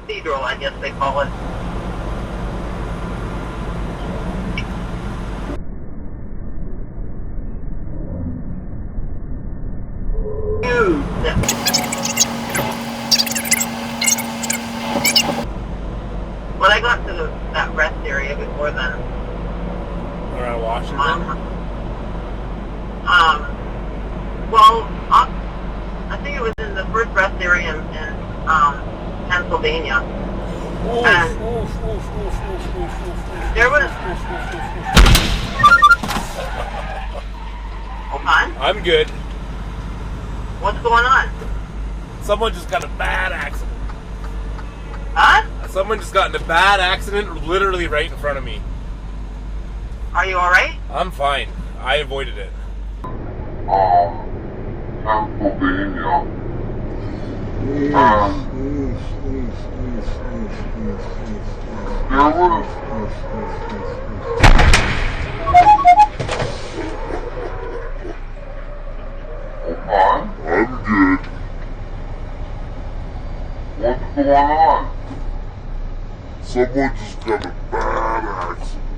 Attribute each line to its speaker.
Speaker 1: cathedral, I guess they call it. When I got to that rest area before then.
Speaker 2: Around Washington?
Speaker 1: Well, I think it was in the first rest area in Pennsylvania. And there was... Hold on.
Speaker 2: I'm good.
Speaker 1: What's going on?
Speaker 2: Someone just got in a bad accident.
Speaker 1: Huh?
Speaker 2: Someone just got in a bad accident literally right in front of me.
Speaker 1: Are you alright?
Speaker 2: I'm fine. I avoided it.
Speaker 3: Pennsylvania. There was... I'm good. What's going on? Someone just got a bad accident.